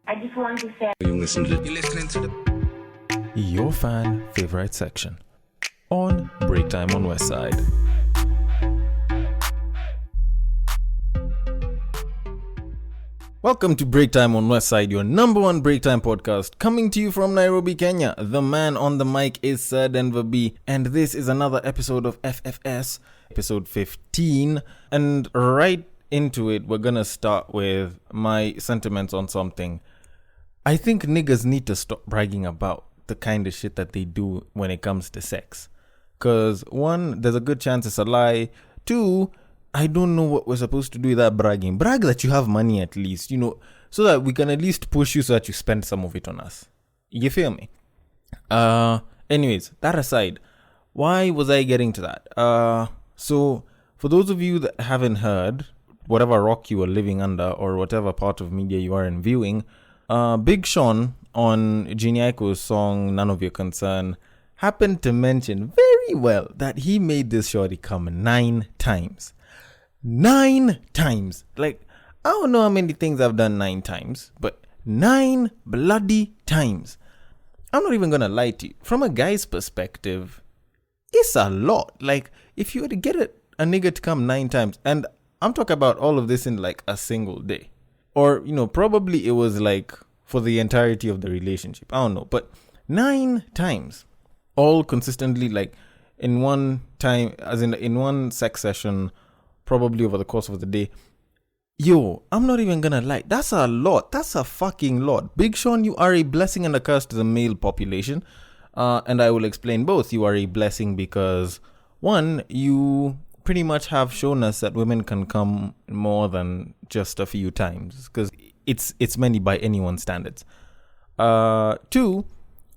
I just wanted to say. You're listening to your fan favorite section on Break Time on West Side. Welcome to Break Time on West Side, your number one break time podcast, coming to you from Nairobi, Kenya. The man on the mic is Sir Denver B, and this is another episode of FFS, episode 15. And right into it, we're gonna start with my sentiments on something. I think niggas need to stop bragging about the kind of shit that they do when it comes to sex. Because one, there's a good chance it's a lie. Two, I don't know what we're supposed to do with that bragging. Brag that you have money at least, so that we can at least push you so that you spend some of it on us. You feel me? Anyways, that aside, why was I getting to that? So for those of you that haven't heard, whatever rock you are living under or whatever part of media you are in viewing, Big Sean on Genie Aiko's song None of Your Concern happened to mention very well that he made this shorty come 9 times. 9 times. Like, I don't know how many things I've done 9 times, but 9 bloody times. I'm not even gonna lie to you. From a guy's perspective, it's a lot. Like, if you were to get a nigga to come 9 times, and I'm talking about all of this in like a single day. Or, probably it was like for the entirety of the relationship. I don't know. But 9 times. All consistently, like in one time, as in one sex session, probably over the course of the day. Yo, I'm not even gonna lie. That's a lot. That's a fucking lot. Big Sean, you are a blessing and a curse to the male population. And I will explain both. You are a blessing because, one, you pretty much have shown us that women can come more than just a few times. Because it's many by anyone's standards. Two,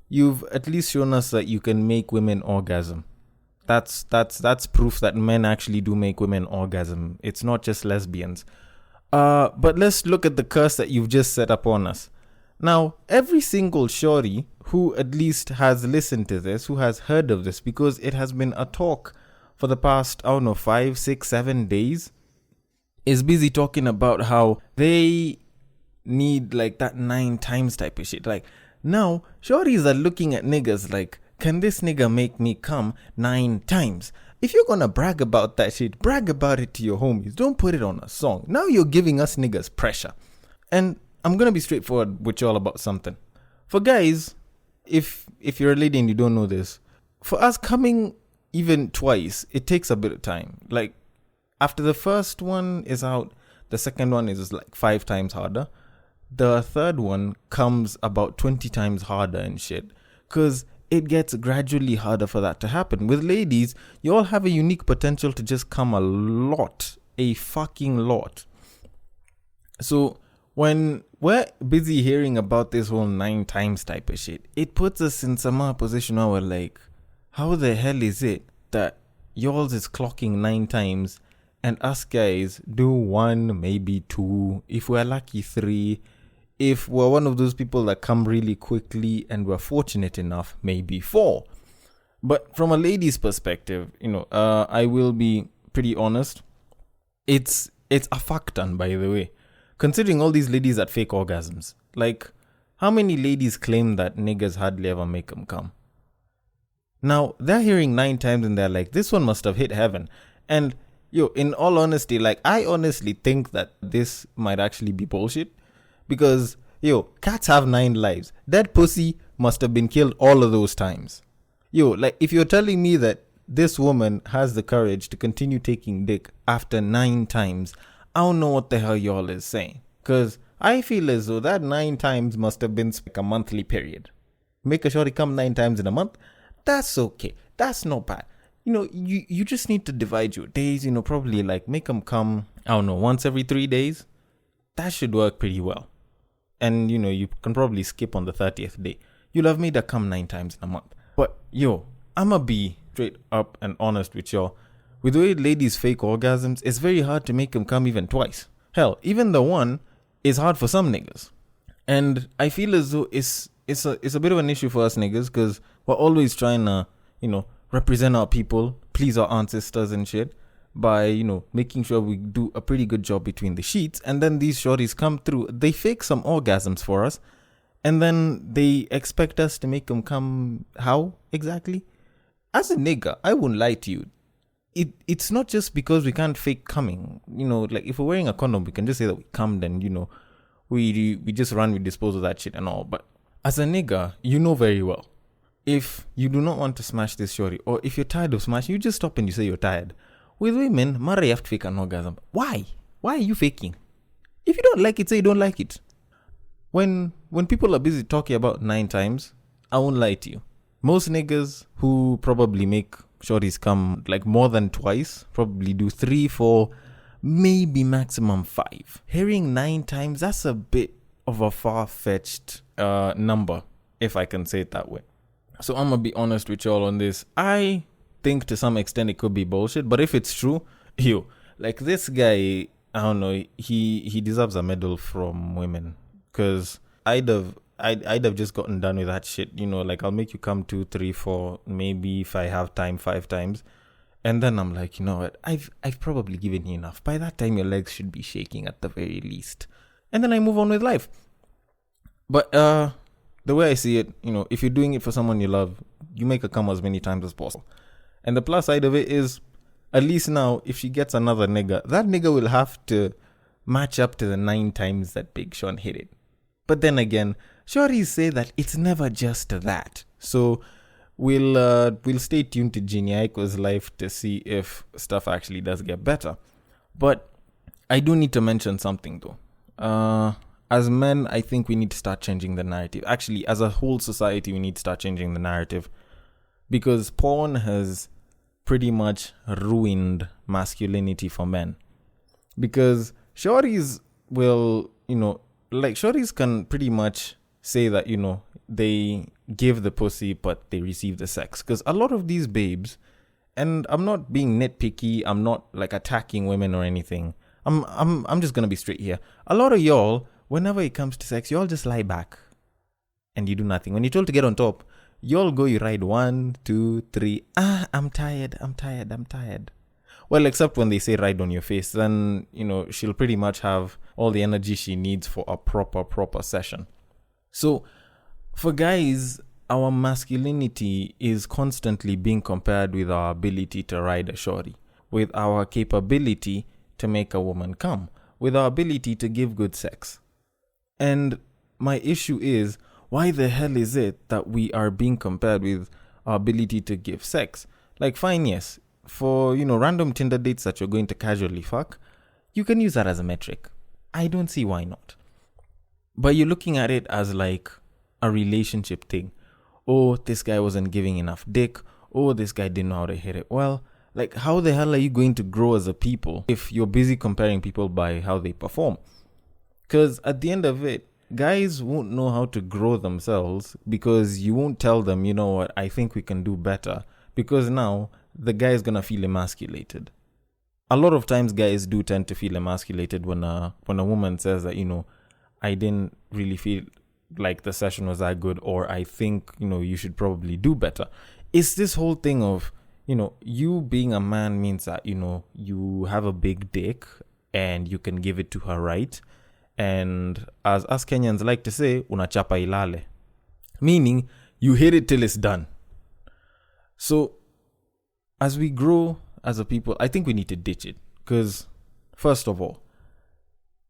you've at least shown us that you can make women orgasm. That's proof that men actually do make women orgasm. It's not just lesbians. But let's look at the curse that you've just set upon us. Now, every single shorty who at least has listened to this, who has heard of this, because it has been a talk for the past, 5, 6, 7 days, is busy talking about how they need like that 9 times type of shit. Like, now, shorties are looking at niggas like, can this nigga make me come 9 times? If you're gonna brag about that shit, brag about it to your homies. Don't put it on a song. Now you're giving us niggas pressure. And I'm gonna be straightforward with y'all about something. For guys, if you're a lady and you don't know this, for us coming even twice, it takes a bit of time. Like, after the first one is out, the second one is like 5 times harder. The third one comes about 20 times harder and shit. Because it gets gradually harder for that to happen. With ladies, you all have a unique potential to just come a lot. A fucking lot. So, when we're busy hearing about this whole 9 times type of shit, it puts us in some position where we're like, how the hell is it that y'all is clocking 9 times and us guys do 1, maybe 2, if we're lucky 3, if we're one of those people that come really quickly and we're fortunate enough, maybe 4. But from a lady's perspective, I will be pretty honest. It's a fuck ton, by the way. Considering all these ladies that fake orgasms. Like, how many ladies claim that niggas hardly ever make them come? Now, they're hearing 9 times and they're like, this one must have hit heaven. And, in all honesty, like, I honestly think that this might actually be bullshit. Because, cats have 9 lives. That pussy must have been killed all of those times. Like, if you're telling me that this woman has the courage to continue taking dick after 9 times, I don't know what the hell y'all is saying. Because I feel as though that 9 times must have been like a monthly period. Make a shorty come 9 times in a month? That's okay. That's not bad. You just need to divide your days, probably like make them come, once every 3 days. That should work pretty well. And, you can probably skip on the 30th day. You'll have made her come 9 times in a month. But, I'ma be straight up and honest with y'all. With the way ladies fake orgasms, it's very hard to make them come even twice. Hell, even the one is hard for some niggas. And I feel as though it's a bit of an issue for us niggas because we're always trying to, represent our people, please our ancestors and shit. by, making sure we do a pretty good job between the sheets. And then these shorties come through, they fake some orgasms for us, and then they expect us to make them come. How exactly? As a nigga, I won't lie to you. It's not just because we can't fake coming. Like if we're wearing a condom, we can just say that we cummed and, we just we dispose of that shit and all. But as a nigga, you know very well, if you do not want to smash this shorty, or if you're tired of smashing, you just stop and you say you're tired. With women, Mara, you have to fake an orgasm. Why? Why are you faking? If you don't like it, say you don't like it. When people are busy talking about 9 times, I won't lie to you. Most niggas who probably make shorties come like more than twice, probably do 3, 4, maybe maximum 5. Hearing 9 times, that's a bit of a far-fetched number, if I can say it that way. So I'm gonna be honest with y'all on this. I think to some extent it could be bullshit, but if it's true, like this guy, I don't know, he deserves a medal from women, because I'd have just gotten done with that shit. Like I'll make you come 2, 3, 4, maybe if I have time 5 times, and then I'm like, you know what, I've probably given you enough. By that time your legs should be shaking at the very least, and then I move on with life. But the way I see it, if you're doing it for someone you love, you make her come as many times as possible. And the plus side of it is, at least now, if she gets another nigga, that nigga will have to match up to the 9 times that Big Sean hit it. But then again, shorties say that it's never just that. So we'll stay tuned to Jhené Aiko's life to see if stuff actually does get better. But I do need to mention something though. As men, I think we need to start changing the narrative. Actually, as a whole society, we need to start changing the narrative, because porn has pretty much ruined masculinity for men. Because shorties will, shorties can pretty much say that, they give the pussy, but they receive the sex. Because a lot of these babes, and I'm not being nitpicky, I'm not like attacking women or anything. I'm just gonna be straight here. A lot of y'all, whenever it comes to sex, y'all just lie back and you do nothing. When you're told to get on top, y'all go, you ride 1, 2, 3. I'm tired. Well, except when they say ride on your face, then, she'll pretty much have all the energy she needs for a proper session. So for guys, our masculinity is constantly being compared with our ability to ride a shorty, with our capability to make a woman come, with our ability to give good sex. And my issue is, why the hell is it that we are being compared with our ability to give sex? Like, fine, yes, for, random Tinder dates that you're going to casually fuck, you can use that as a metric. I don't see why not. But you're looking at it as like a relationship thing. Oh, this guy wasn't giving enough dick. Oh, this guy didn't know how to hit it. Well, like, how the hell are you going to grow as a people if you're busy comparing people by how they perform? Because at the end of it, guys won't know how to grow themselves, because you won't tell them, you know what, I think we can do better. Because now the guy is going to feel emasculated. A lot of times guys do tend to feel emasculated when a woman says that, I didn't really feel like the session was that good, or I think, you should probably do better. It's this whole thing of, you being a man means that, you have a big dick and you can give it to her right. And as us Kenyans like to say, unachapa ilale. Meaning, you hit it till it's done. So, as we grow as a people, I think we need to ditch it. Because, first of all,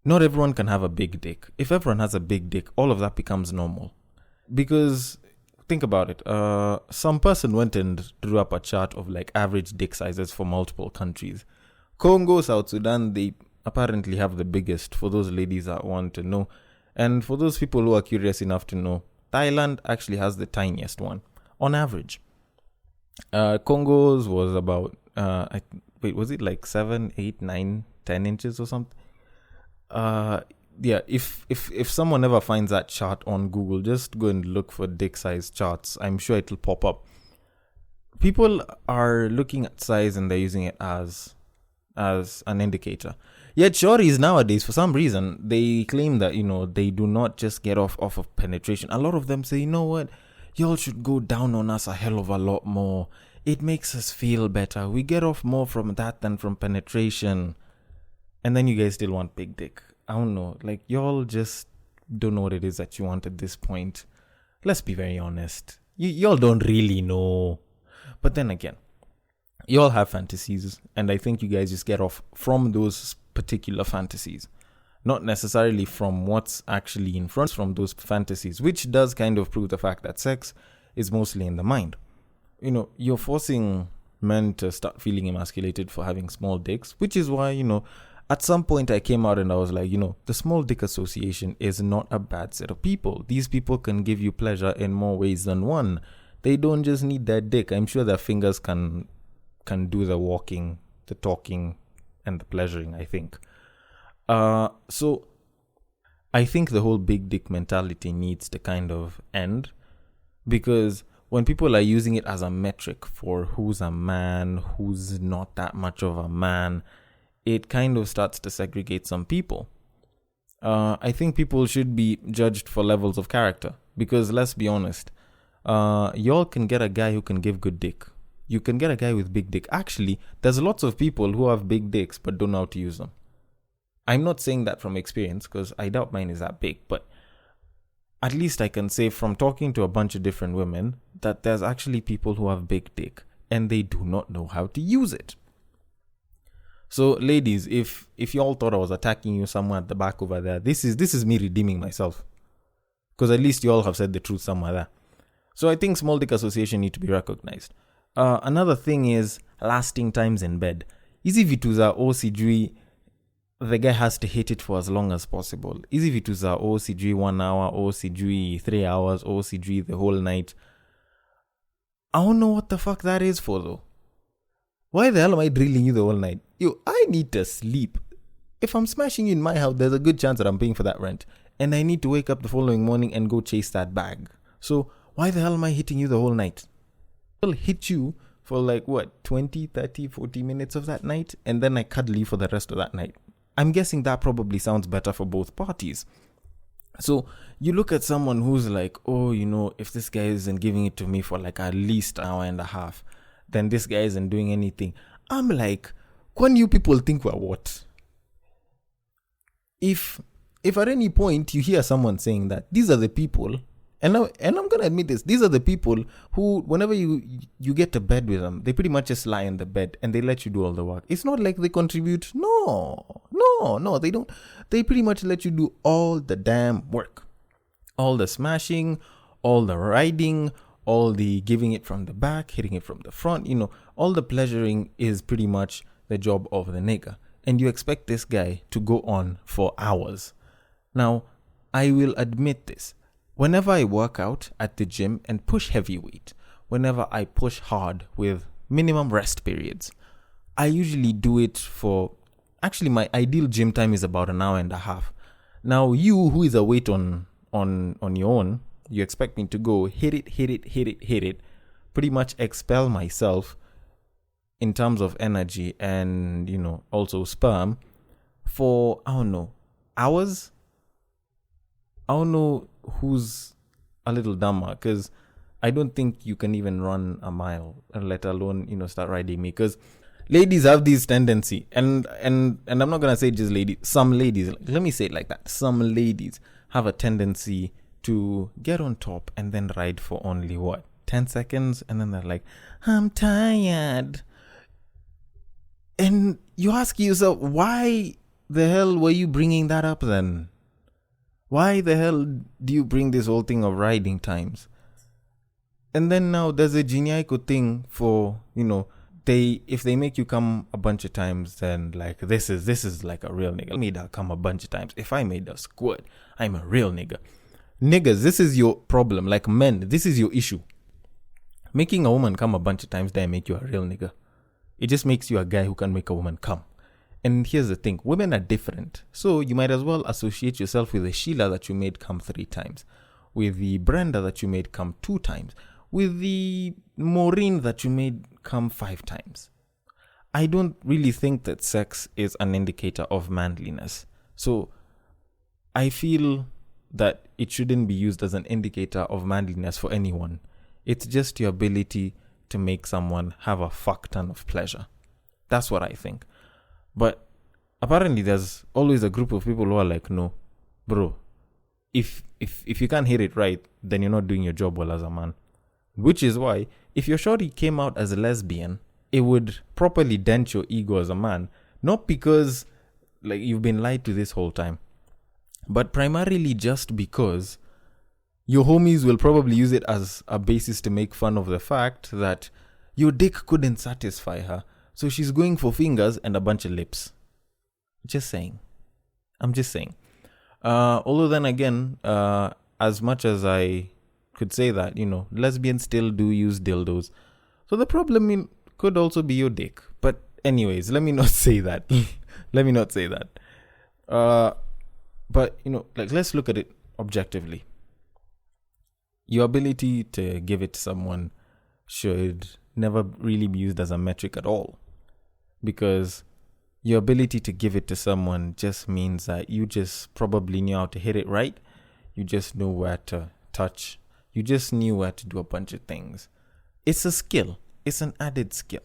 not everyone can have a big dick. If everyone has a big dick, all of that becomes normal. Because, think about it. Some person went and drew up a chart of like average dick sizes for multiple countries. Congo, South Sudan, they apparently have the biggest, for those ladies that want to know. And for those people who are curious enough to know, Thailand actually has the tiniest one on average. Congo's was about was it like 7, 8, 9, 10 inches or something? If someone ever finds that chart on Google, just go and look for dick size charts. I'm sure it'll pop up. People are looking at size and they're using it as an indicator. Yet shorties nowadays, for some reason, they claim that, they do not just get off of penetration. A lot of them say, you know what, y'all should go down on us a hell of a lot more. it makes us feel better. We get off more from that than from penetration. And then you guys still want big dick. I don't know. Like, y'all just don't know what it is that you want at this point. Let's be very honest. Y'all don't really know. But then again, y'all have fantasies. And I think you guys just get off from those particular fantasies. Not necessarily from what's actually in front from those fantasies, which does kind of prove the fact that sex is mostly in the mind. You know, you're forcing men to start feeling emasculated for having small dicks, which is why, you know, at some point I came out and I was like, you know, the Small Dick Association is not a bad set of people. These people can give you pleasure in more ways than one. They don't just need their dick. I'm sure their fingers can do the walking, the talking, and the pleasuring, I think. So I think the whole big dick mentality needs to kind of end, because when people are using it as a metric for who's a man, who's not that much of a man, it kind of starts to segregate some people. I think people should be judged for levels of character, because let's be honest, y'all can get a guy who can give good dick. You can get a guy with big dick. Actually, there's lots of people who have big dicks but don't know how to use them. I'm not saying that from experience, because I doubt mine is that big, but at least I can say from talking to a bunch of different women that there's actually people who have big dick and they do not know how to use it. So ladies, if y'all thought I was attacking you somewhere at the back over there, this is me redeeming myself, because at least y'all have said the truth somewhere there. So I think Small Dick Association need to be recognized. Another thing is lasting times in bed. Easy vituza OCG, the guy has to hit it for as long as possible. Easy vituza OCG 1 hour, OCG 3 hours, OCG the whole night. I don't know what the fuck that is for though. Why the hell am I drilling you the whole night? I need to sleep. If I'm smashing you in my house, there's a good chance that I'm paying for that rent. And I need to wake up the following morning and go chase that bag. So why the hell am I hitting you the whole night? I'll hit you for like, 20, 30, 40 minutes of that night. And then I cuddle you for the rest of that night. I'm guessing that probably sounds better for both parties. So you look at someone who's like, oh, you know, if this guy isn't giving it to me for like at least an hour and a half, then this guy isn't doing anything. I'm like, when you people think we're what? If at any point you hear someone saying that, these are the people, and I'm gonna admit this, these are the people who, whenever you get to bed with them, they pretty much just lie in the bed and they let you do all the work. It's not like they contribute. No, they don't. They pretty much let you do all the damn work. All the smashing, all the riding, all the giving it from the back, hitting it from the front, you know, all the pleasuring is pretty much the job of the nigger. And you expect this guy to go on for hours. Now, I will admit this. Whenever I work out at the gym and push heavy weight, whenever I push hard with minimum rest periods, I usually do it for, actually my ideal gym time is about an hour and a half. Now, you who is a weight on your own, you expect me to go hit it, pretty much expel myself in terms of energy and, you know, also sperm for, I don't know, hours? I don't know who's a little dumber, because I don't think you can even run a mile, let alone, you know, start riding me, because ladies have this tendency, and I'm not going to say just ladies, some ladies, let me say it like that, some ladies have a tendency to get on top and then ride for only 10 seconds, and then they're like, I'm tired. And you ask yourself, why the hell were you bringing that up then? Why the hell do you bring this whole thing of riding times? And then now there's a geniaiko thing for, you know, if they make you come a bunch of times, then like this is like a real nigga. I made her come a bunch of times. If I made her squirt, I'm a real nigga. Niggas, this is your problem. Like men, this is your issue. Making a woman come a bunch of times doesn't make you a real nigga. It just makes you a guy who can make a woman come. And here's the thing, women are different. So you might as well associate yourself with the Sheila that you made come 3 times, with the Brenda that you made come 2 times, with the Maureen that you made come 5 times. I don't really think that sex is an indicator of manliness. So I feel that it shouldn't be used as an indicator of manliness for anyone. It's just your ability to make someone have a fuck ton of pleasure. That's what I think. But apparently there's always a group of people who are like, no, bro, if you can't hit it right, then you're not doing your job well as a man. Which is why, if your shorty came out as a lesbian, it would properly dent your ego as a man. Not because like you've been lied to this whole time, but primarily just because your homies will probably use it as a basis to make fun of the fact that your dick couldn't satisfy her. So she's going for fingers and a bunch of lips. Just saying. I'm just saying. Although then again, as much as I could say that, lesbians still do use dildos. So the problem could also be your dick. But anyways, let me not say that. Let me not say that. But, let's look at it objectively. Your ability to give it to someone should never really be used as a metric at all. Because your ability to give it to someone just means that you just probably knew how to hit it right. You just know where to touch. You just knew where to do a bunch of things. It's a skill. It's an added skill.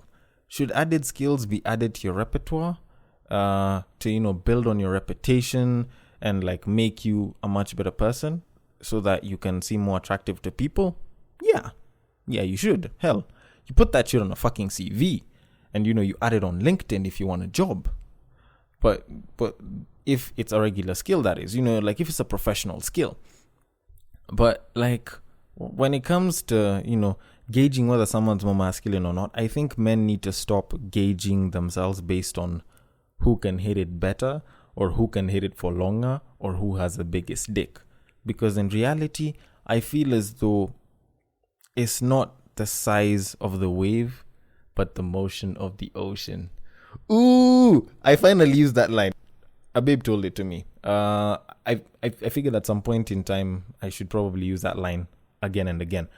Should added skills be added to your repertoire to, build on your reputation and make you a much better person so that you can seem more attractive to people? Yeah, you should. Hell, you put that shit on a fucking CV and, you add it on LinkedIn if you want a job. But if it's a regular skill, that is, if it's a professional skill. But when it comes to, gauging whether someone's more masculine or not, I think men need to stop gauging themselves based on who can hit it better or who can hit it for longer or who has the biggest dick. Because in reality, I feel as though it's not the size of the wave, but the motion of the ocean. Ooh, I finally used that line. A babe told it to me. I figured at some point in time, I should probably use that line again and again.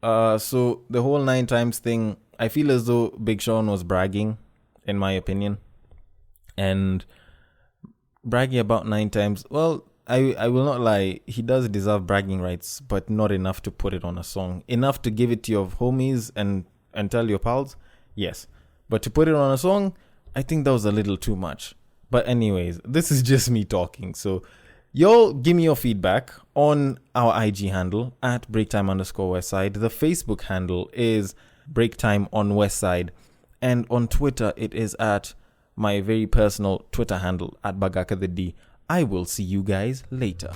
So the whole 9 times thing, I feel as though Big Sean was bragging, in my opinion. And bragging about 9 times, well, I will not lie, he does deserve bragging rights, but not enough to put it on a song. Enough to give it to your homies and tell your pals, yes. But to put it on a song, I think that was a little too much. But anyways, this is just me talking. So y'all give me your feedback on our IG handle at breaktime_westside. The Facebook handle is breaktime on westside. And on Twitter, it is at my very personal Twitter handle at Bagaka the D. I will see you guys later.